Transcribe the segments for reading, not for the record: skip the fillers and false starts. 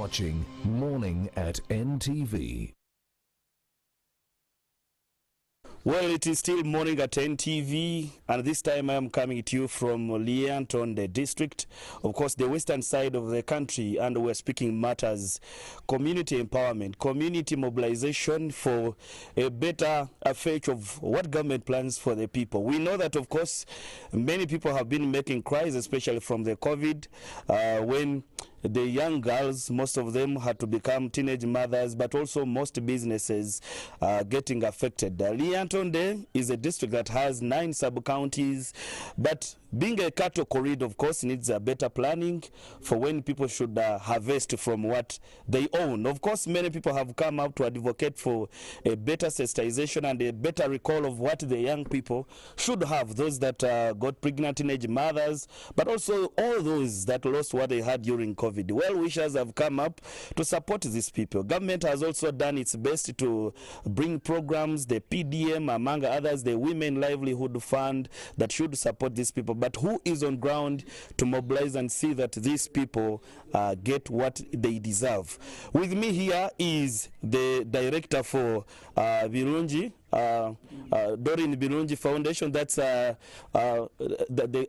watching Morning at NTV. Well, it is still Morning at NTV, and this time I am coming to you from Liantonde district, of course the western side of the country, and we're speaking matters, community empowerment, community mobilization for a better effect of what government plans for the people. We know that, of course, many people have been making cries, especially from the COVID, when the young girls, most of them had to become teenage mothers, but also most businesses are getting affected. Liantonde is a district that has 9 sub-counties, but being a cattle corridor, of course, needs a better planning for when people should harvest from what they own. Of course, many people have come out to advocate for a better sensitization and a better recall of what the young people should have, those that got pregnant teenage mothers, but also all those that lost what they had during COVID. Well-wishers have come up to support these people. Government has also done its best to bring programs, the PDM, among others, the Women Livelihood Fund, that should support these people. But who is on ground to mobilize and see that these people get what they deserve? With me here is the director for Birungi, Doreen Birungi Foundation. That's the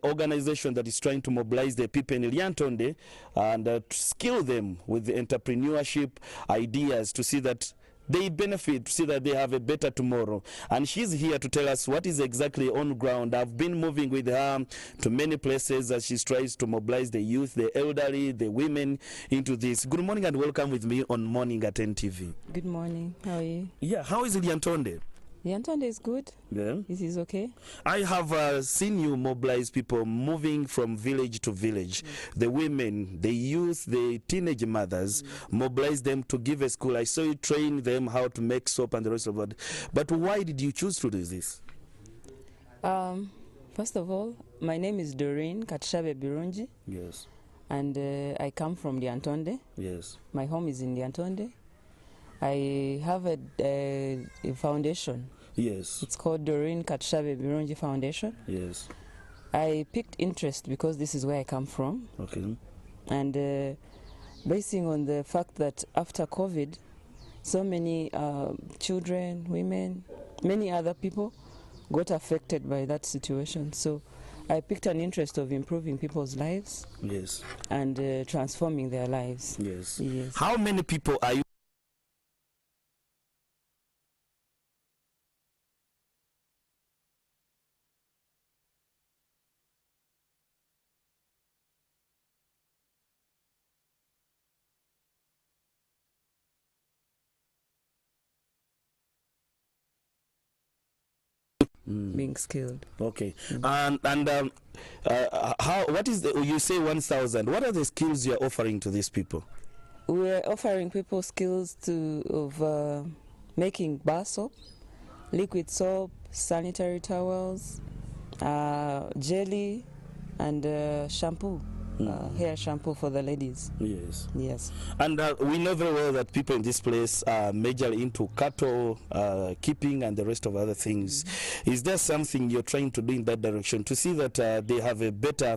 organization that is trying to mobilize the people in Liantonde and to skill them with the entrepreneurship ideas to see that they benefit, to see that they have a better tomorrow. And she's here to tell us what is exactly on ground. I've been moving with her to many places as she tries to mobilize the youth, the elderly, the women into this. Good morning and welcome with me on Morning at NTV. Good morning. How are you? Yeah, how is Liantonde? Liantonde is good. Yeah. This is okay. I have seen you mobilize people moving from village to village. The women, the youth, the teenage mothers, mobilize them to give a school. I saw you train them how to make soap and the rest of it. But why did you choose to do this? First of all, my name is Doreen Birungi. Yes. And I come from Liantonde. Yes. My home is in Liantonde. I have a foundation. Yes. It's called Doreen Birungi Foundation. Yes. I picked interest because this is where I come from. Okay. And basing on the fact that after COVID, so many children, women, many other people got affected by that situation. So I picked an interest of improving people's lives. Yes. And transforming their lives. Yes. Yes. How many people are you? Being skilled. Okay. And how? What is the? You say 1,000. What are the skills you're offering to these people? We're offering people skills of making bar soap, liquid soap, sanitary towels, jelly, and shampoo. Hair shampoo for the ladies. Yes. Yes. And we know very well that people in this place are majorly into cattle keeping and the rest of other things. Is there something you're trying to do in that direction to see that they have a better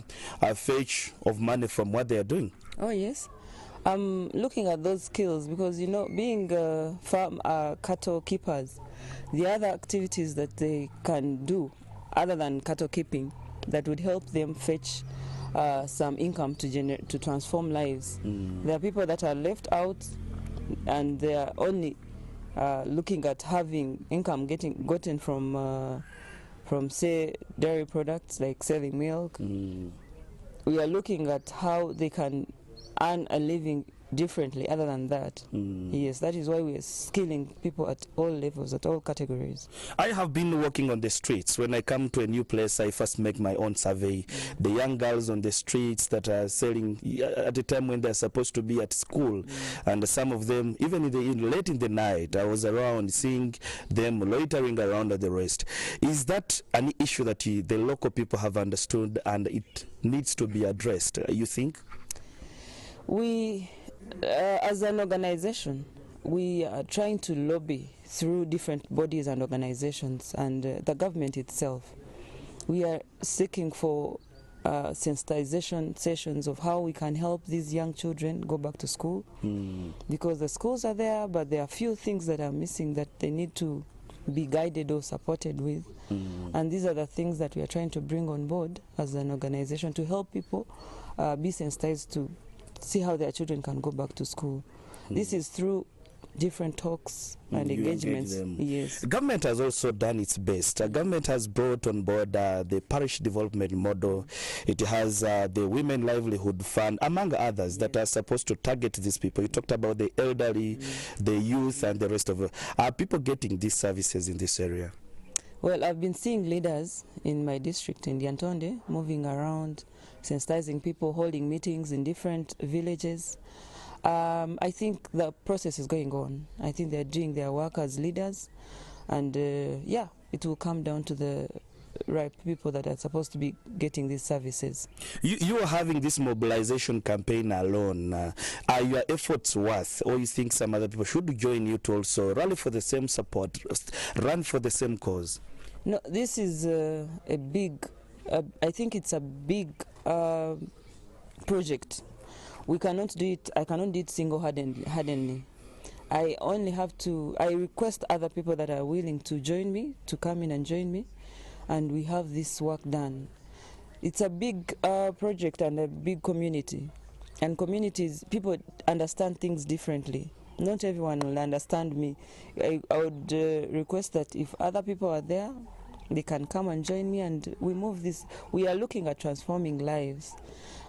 fetch of money from what they are doing? Oh yes. I'm looking at those skills because, you know, being farm cattle keepers, the other activities that they can do other than cattle keeping that would help them fetch some income to transform lives. There are people that are left out and they are only looking at having income gotten from say dairy products like selling milk. We are looking at how they can earn a living differently other than that. Yes, that is why we are skilling people at all levels, at all categories. I have been walking on the streets. When I come to a new place, I first make my own survey. The young girls on the streets that are selling at a time when they're supposed to be at school, and some of them, even late in the night, I was around seeing them loitering around at the rest. Is that an issue that the local people have understood and it needs to be addressed, you think? We, as an organization, we are trying to lobby through different bodies and organizations and the government itself. We are seeking for sensitization sessions of how we can help these young children go back to school, because the schools are there, but there are few things that are missing that they need to be guided or supported with. And these are the things that we are trying to bring on board as an organization to help people be sensitized to see how their children can go back to school. This is through different talks and engagements. Yes. Government has also done its best. Government has brought on board the parish development model. It has the Women Livelihood Fund, among others, that are supposed to target these people. You talked about the elderly, the youth, and the rest of it. Are people getting these services in this area? Well, I've been seeing leaders in my district in Lyantonde moving around, sensitizing people, holding meetings in different villages. I think the process is going on. I think they're doing their work as leaders, and yeah, it will come down to the right people that are supposed to be getting these services. You are having this mobilization campaign alone. Are your efforts worth, or you think some other people should join you to also rally for the same support, run for the same cause? No, this is a big, I think it's a big project. We cannot do it, I cannot do it single-handedly. I only have to, I request other people that are willing to join me, to come in and join me, and we have this work done. It's a big project and a big community. And communities, people understand things differently. Not everyone will understand me. I would request that if other people are there, they can come and join me, and we move this. We are looking at transforming lives.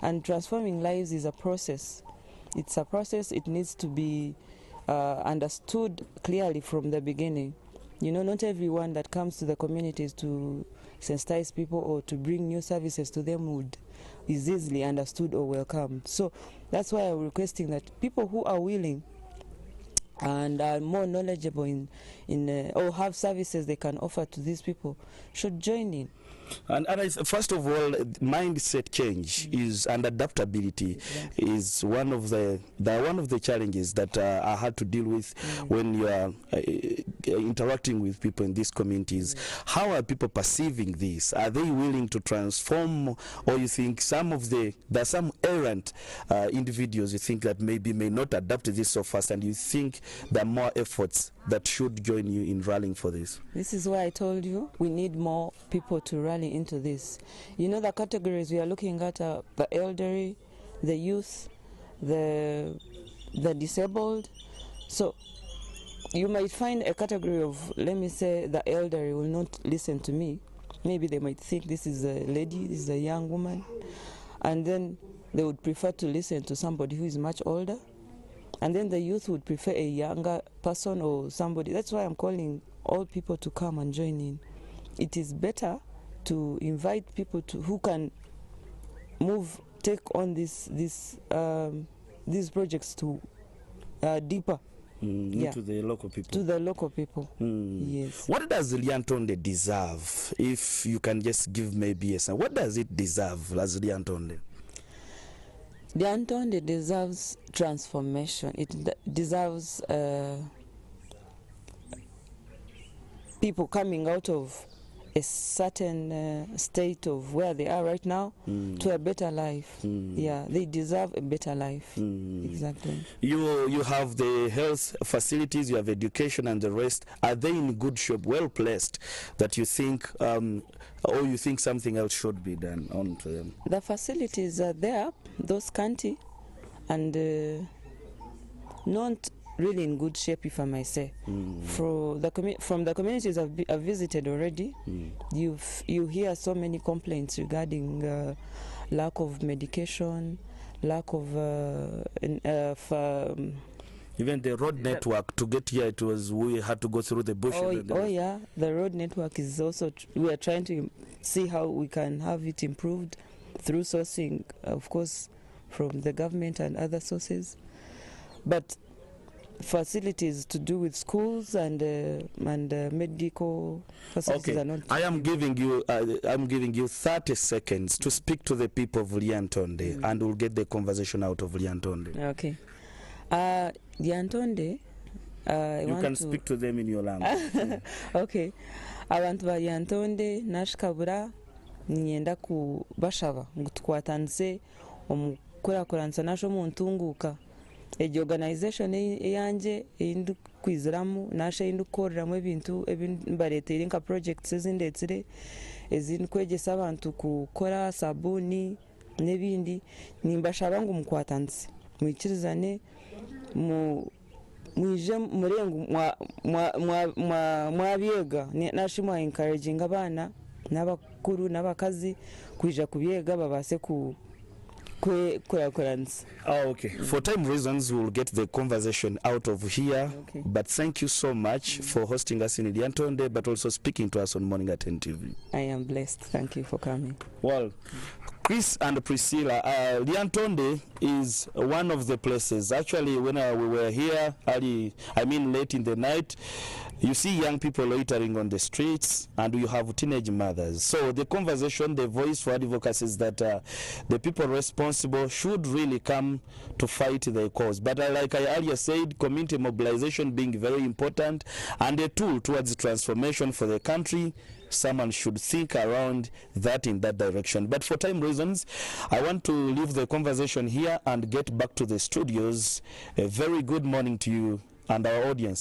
And transforming lives is a process. It's a process. It needs to be understood clearly from the beginning. You know, not everyone that comes to the communities to sensitize people or to bring new services to them is easily understood or welcomed. So that's why I'm requesting that people who are willing and are more knowledgeable in or have services they can offer to these people should join in. And first of all, mindset change is and adaptability is one of the challenges that are hard to deal with when you are interacting with people in these communities. How are people perceiving this? Are they willing to transform, or you think there are some errant individuals you think that maybe may not adapt to this so fast, and you think there are more efforts that should join you in rallying for this? This is why I told you we need more people to rally into this. You know, the categories we are looking at are the elderly, the youth, the disabled. So you might find a category of, let me say, the elderly will not listen to me. Maybe they might think this is a lady, this is a young woman, and then they would prefer to listen to somebody who is much older. And then the youth would prefer a younger person or somebody. That's why I'm calling all people to come and join in. It is better to invite people who can take on these projects to deeper. To the local people. To the local people, yes. What does Lyantonde deserve? If you can just give maybe a what does it deserve as Lyantonde? Lyantonde deserves transformation. It deserves people coming out of a certain state of where they are right now to a better life. Yeah, they deserve a better life. Exactly. You have the health facilities, you have education and the rest. Are they in good shape, well placed, that you think or you think something else should be done onto them? The facilities are there, those scanty, and not really in good shape, if I may say. From the communities I've visited already, you hear so many complaints regarding lack of medication, lack of even the road network. To get here, we had to go through the bush. Oh yeah, the road network is also, we are trying to see how we can have it improved through sourcing, of course, from the government and other sources. But facilities to do with schools and medical facilities are not. I am giving you 30 seconds to speak to the people of Lyantonde, and we'll get the conversation out of Lyantonde. Okay. Lyantonde, you can speak to them in your language. Okay. Abantu ba Lyantonde nashikabura niyenda kubashaba ngo tukwatanise omukurakuranisa nasho muntunguka ejo organization yanje indu kwiziramu nashe indu koreramu ebintu ebimbaretera nka projects ezindetsire ezindi kwegesa abantu kukora sabuni nebindi nimbashaba ngo mukwatanise mwikirizane mwije murengo mwabyega nashimwa encouraging abana n'abakuru n'abakazi kwija kubyega babase ku okay. For time reasons, we'll get the conversation out of here. Okay. But thank you so much for hosting us in Liantonde, but also speaking to us on Morning at NTV. I am blessed. Thank you for coming. Well, Chris and Priscilla, Liantonde is one of the places. Actually, when we were here, late in the night, you see young people loitering on the streets, and you have teenage mothers. So the conversation, the voice for advocacy is that the people responsible should really come to fight the cause. But like I earlier said, community mobilization being very important and a tool towards transformation for the country, someone should think around that in that direction. But for time reasons, I want to leave the conversation here and get back to the studios. A very good morning to you and our audience.